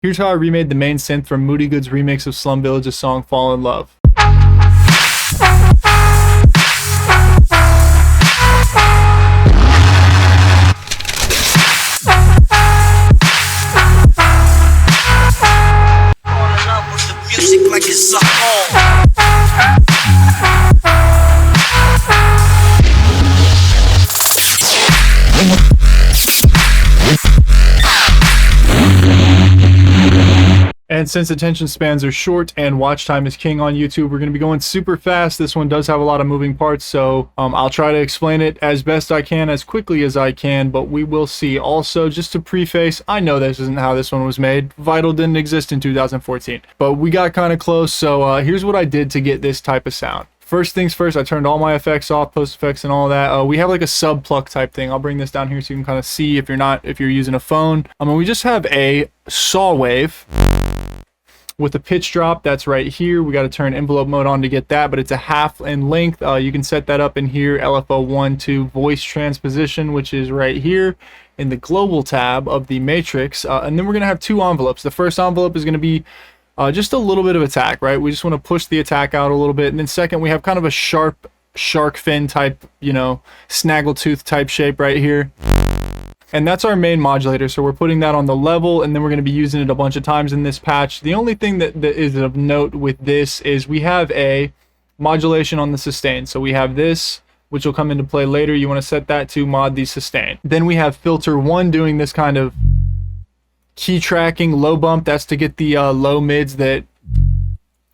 Here's how I remade the main synth from Moody Good's remix of Slum Village's song Fall in Love. And since attention spans are short and watch time is king on YouTube, we're going to be going super fast. This one does have a lot of moving parts, so I'll try to explain it as best I can, as quickly as I can, but we will see. Also, just to preface, I know this isn't how this one was made. Vital didn't exist in 2014, but we got kind of close, so here's what I did to get this type of sound. First things first, I turned all my effects off, post effects and all that. We have like a sub pluck type thing. I'll bring this down here so you can kind of see if you're using a phone. We just have a saw wave with a pitch drop that's right here. We got to turn envelope mode on to get that, but it's a half in length. You can set that up in here, LFO1 to voice transposition, which is right here in the global tab of the matrix. And then we're going to have two envelopes. The first envelope is going to be just a little bit of attack, right? We just want to push the attack out a little bit. And then second, we have kind of a sharp shark fin type, snaggletooth type shape right here. And that's our main modulator, so we're putting that on the level, and then we're going to be using it a bunch of times in this patch. The only thing that is of note with this is we have a modulation on the sustain. So we have this, which will come into play later. You want to set that to mod the sustain. Then we have filter 1 doing this kind of key tracking low bump. That's to get the low mids that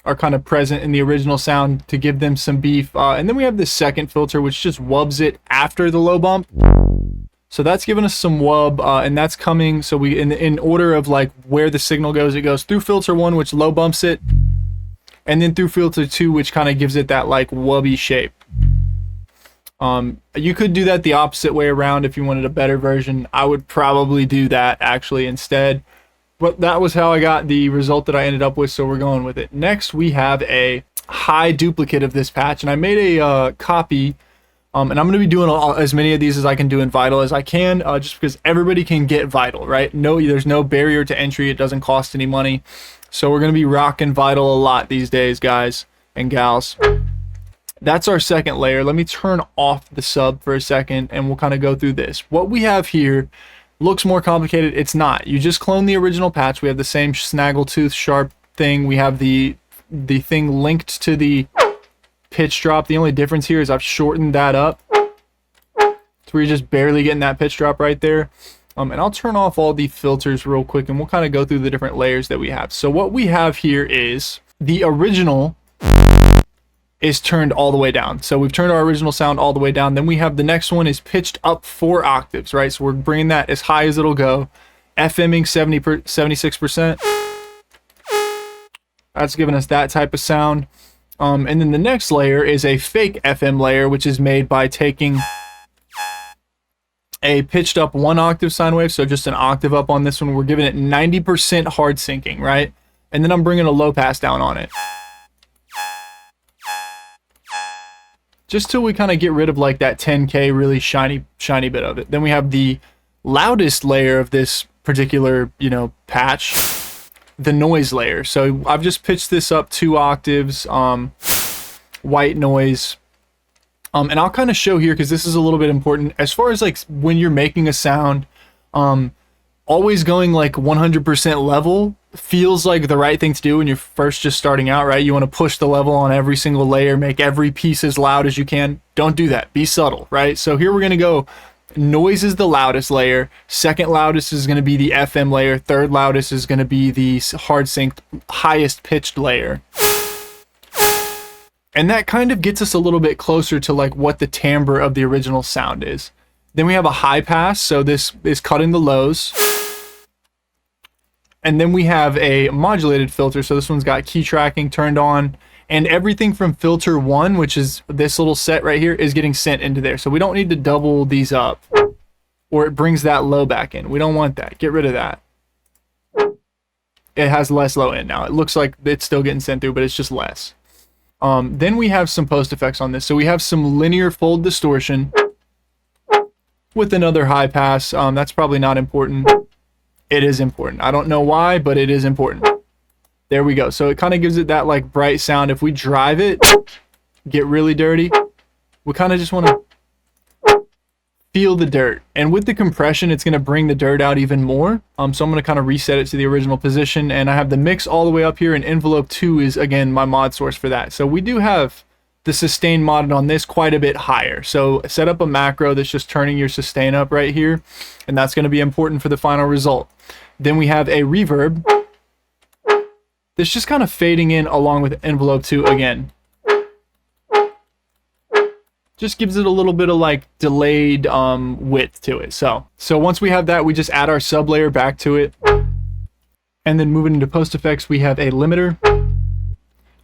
are kind of present in the original sound to give them some beef. And then we have this second filter, which just wubs it after the low bump. So that's giving us some wub, and that's coming, so we in order of like where the signal goes, it goes through filter 1, which low bumps it, and then through filter 2, which kind of gives it that like wubby shape. You could do that the opposite way around if you wanted a better version. I would probably do that actually instead, but that was how I got the result that I ended up with, so we're going with it. Next, we have a high duplicate of this patch, and I made a copy. And I'm going to be doing as many of these as I can do in Vital as I can, just because everybody can get Vital, right? There's no barrier to entry. It doesn't cost any money. So we're going to be rocking Vital a lot these days, guys and gals. That's our second layer. Let me turn off the sub for a second, and we'll kind of go through this. What we have here looks more complicated. It's not. You just clone the original patch. We have the same snaggletooth sharp thing. We have the thing linked to the pitch drop. The only difference here is I've shortened that up so we're just barely getting that pitch drop right there. And I'll turn off all the filters real quick, and we'll kind of go through the different layers that we have. So what we have here is the original is turned all the way down. So we've turned our original sound all the way down. Then we have the next one is pitched up 4 octaves, right? So we're bringing that as high as it'll go. FMing 76%. That's giving us that type of sound. And then the next layer is a fake FM layer, which is made by taking a pitched up 1 octave sine wave, so just an octave up on this one. We're giving it 90% hard syncing, right? And then I'm bringing a low pass down on it, just till we kind of get rid of like that 10K really shiny bit of it. Then we have the loudest layer of this particular, patch, the noise layer. So I've just pitched this up 2 octaves, white noise. And I'll kind of show here, because this is a little bit important as far as like when you're making a sound, always going like 100% level feels like the right thing to do when you're first just starting out, right? You want to push the level on every single layer, make every piece as loud as you can. Don't do that. Be subtle, right? So here we're going to go. Noise is the loudest layer. Second loudest is going to be the FM layer. Third loudest is going to be the hard synced highest pitched layer. And that kind of gets us a little bit closer to like what the timbre of the original sound is. Then we have a high pass, so this is cutting the lows. And then we have a modulated filter, so this one's got key tracking turned on. And everything from filter 1, which is this little set right here, is getting sent into there. So we don't need to double these up, or it brings that low back in. We don't want that. Get rid of that. It has less low in now. It looks like it's still getting sent through, but it's just less. Then we have some post effects on this. So we have some linear fold distortion with another high pass. That's probably not important. It is important. I don't know why, but it is important. There we go. So it kind of gives it that like bright sound. If we drive it, get really dirty, we kind of just want to feel the dirt. And with the compression, it's going to bring the dirt out even more. So I'm going to kind of reset it to the original position, and I have the mix all the way up here, and envelope 2 is again my mod source for that. So we do have the sustain modded on this quite a bit higher. So set up a macro that's just turning your sustain up right here, and that's going to be important for the final result. Then we have a reverb that's just kind of fading in along with envelope 2 again. Just gives it a little bit of like delayed width to it. So once we have that, we just add our sub layer back to it. And then moving into post effects, we have a limiter.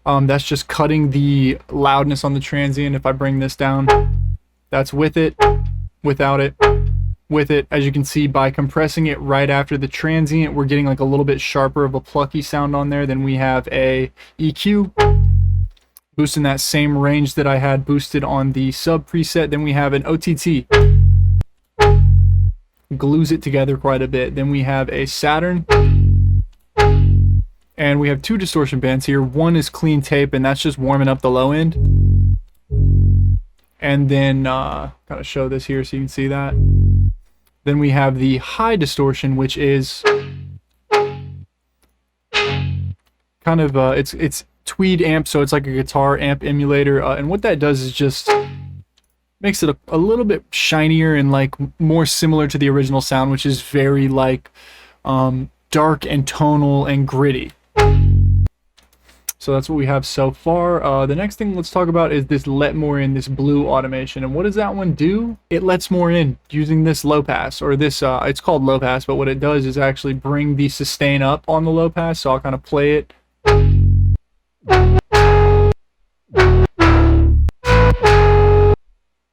That's just cutting the loudness on the transient. If I bring this down, that's with it, without it, with it. As you can see, by compressing it right after the transient, we're getting like a little bit sharper of a plucky sound on there. Then we have a EQ, boosting that same range that I had boosted on the sub preset. Then we have an OTT, glues it together quite a bit. Then we have a Saturn, and we have 2 distortion bands here. One is clean tape, and that's just warming up the low end. And then kind of show this here so you can see that. Then we have the high distortion, which is kind of it's tweed amp, so it's like a guitar amp emulator, and what that does is just makes it a little bit shinier and like more similar to the original sound, which is very like dark and tonal and gritty. So that's what we have so far. The next thing let's talk about is this let more in, this blue automation. And what does that one do? It lets more in using this low pass, or this it's called low pass, but what it does is actually bring the sustain up on the low pass. So I'll kind of play it.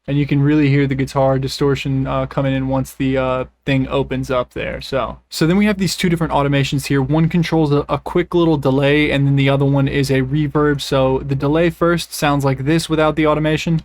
And you can really hear the guitar distortion coming in once the thing opens up there. So then we have these 2 different automations here. One controls a quick little delay, and then the other one is a reverb. So the delay first sounds like this without the automation.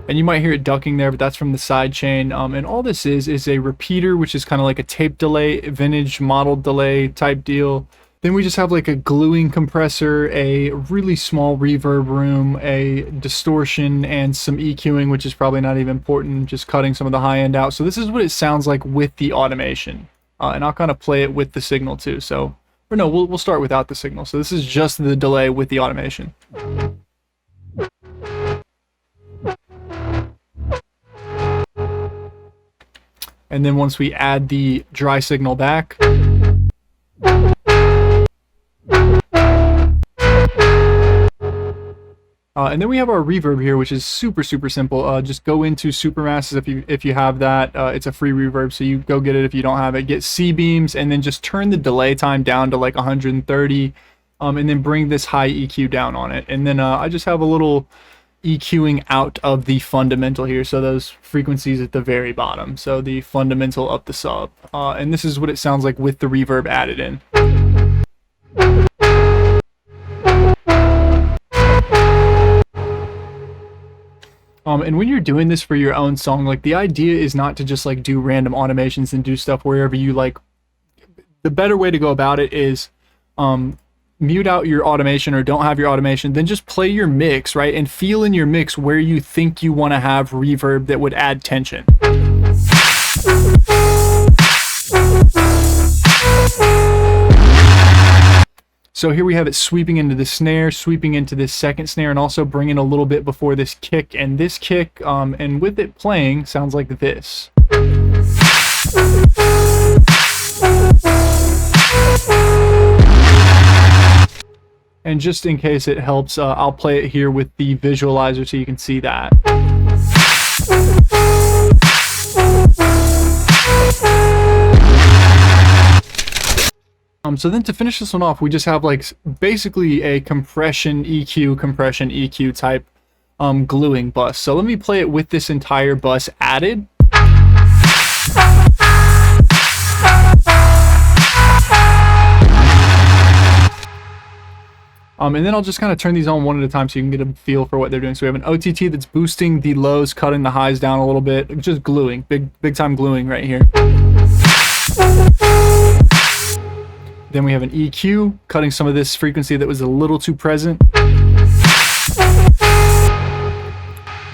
And you might hear it ducking there, but that's from the side chain. And all this is a repeater, which is kind of like a tape delay, vintage modeled delay type deal. Then we just have like a gluing compressor, a really small reverb room, a distortion, and some EQing, which is probably not even important, just cutting some of the high end out. So this is what it sounds like with the automation. And I'll kind of play it with the signal too. So, or no, we'll start without the signal. So this is just the delay with the automation. And then once we add the dry signal back, and then we have our reverb here, which is super simple. Just go into Supermasses if you have that. It's a free reverb, so you go get it if you don't have it. Get C beams, and then just turn the delay time down to like 130, and then bring this high EQ down on it. And then I just have a little EQing out of the fundamental here, so those frequencies at the very bottom, so the fundamental up the sub, and this is what it sounds like with the reverb added in. And when you're doing this for your own song, like the idea is not to just like do random automations and do stuff wherever you like. The better way to go about it is mute out your automation or don't have your automation, then just play your mix, right? And feel in your mix where you think you want to have reverb that would add tension. So here we have it sweeping into the snare, sweeping into this second snare, and also bringing a little bit before this kick. And this kick, and with it playing, sounds like this. And just in case it helps, I'll play it here with the visualizer so you can see that. So then to finish this one off, we just have like basically a compression EQ type gluing bus. So let me play it with this entire bus added. And then I'll just kind of turn these on one at a time so you can get a feel for what they're doing. So we have an OTT that's boosting the lows, cutting the highs down a little bit, just gluing, big time gluing right here. Then we have an EQ, cutting some of this frequency that was a little too present.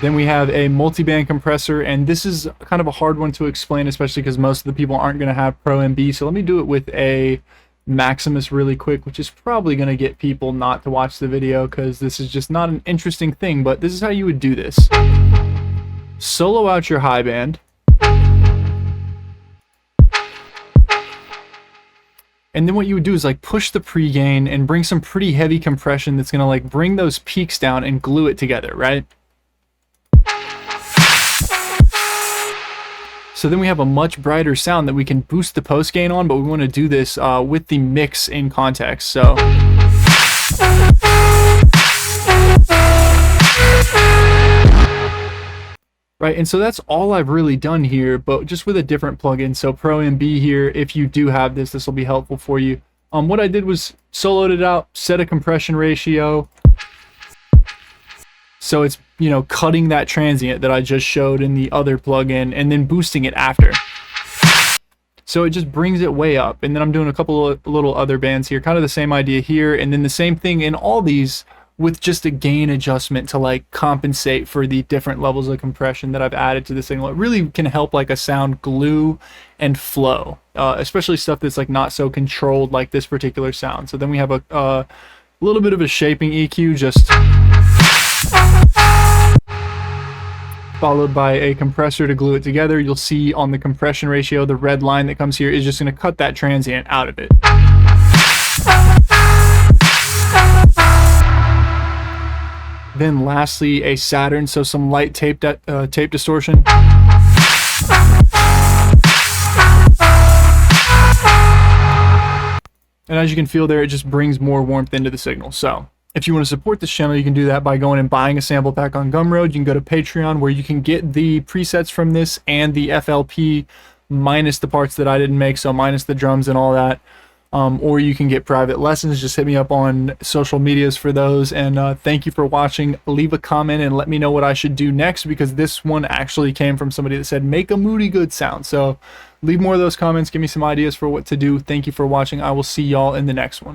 Then we have a multiband compressor, and this is kind of a hard one to explain, especially because most of the people aren't going to have Pro MB. So let me do it with a Maximus really quick, which is probably going to get people not to watch the video because this is just not an interesting thing, but this is how you would do this. Solo out your high band. And then what you would do is like push the pre-gain and bring some pretty heavy compression that's going to like bring those peaks down and glue it together, right? So then we have a much brighter sound that we can boost the post gain on, but we want to do this with the mix in context. So right, and so that's all I've really done here, but just with a different plugin. So Pro MB here, if you do have this, this will be helpful for you. What I did was soloed it out, set a compression ratio. So it's, you know, cutting that transient that I just showed in the other plugin and then boosting it after. So it just brings it way up. And then I'm doing a couple of little other bands here, kind of the same idea here. And then the same thing in all these with just a gain adjustment to like compensate for the different levels of compression that I've added to the signal. It really can help like a sound glue and flow, especially stuff that's like not so controlled like this particular sound. So then we have a little bit of a shaping EQ, just followed by a compressor to glue it together. You'll see on the compression ratio, the red line that comes here is just going to cut that transient out of it. Then lastly, a Saturn, so some light tape distortion. And as you can feel there, it just brings more warmth into the signal. So if you want to support this channel, you can do that by going and buying a sample pack on Gumroad. You can go to Patreon, where you can get the presets from this and the FLP minus the parts that I didn't make, so minus the drums and all that. Or you can get private lessons. Just hit me up on social medias for those. And thank you for watching. Leave a comment and let me know what I should do next, because this one actually came from somebody that said make a Moody Good sound. So leave more of those comments. Give me some ideas for what to do. Thank you for watching. I will see y'all in the next one.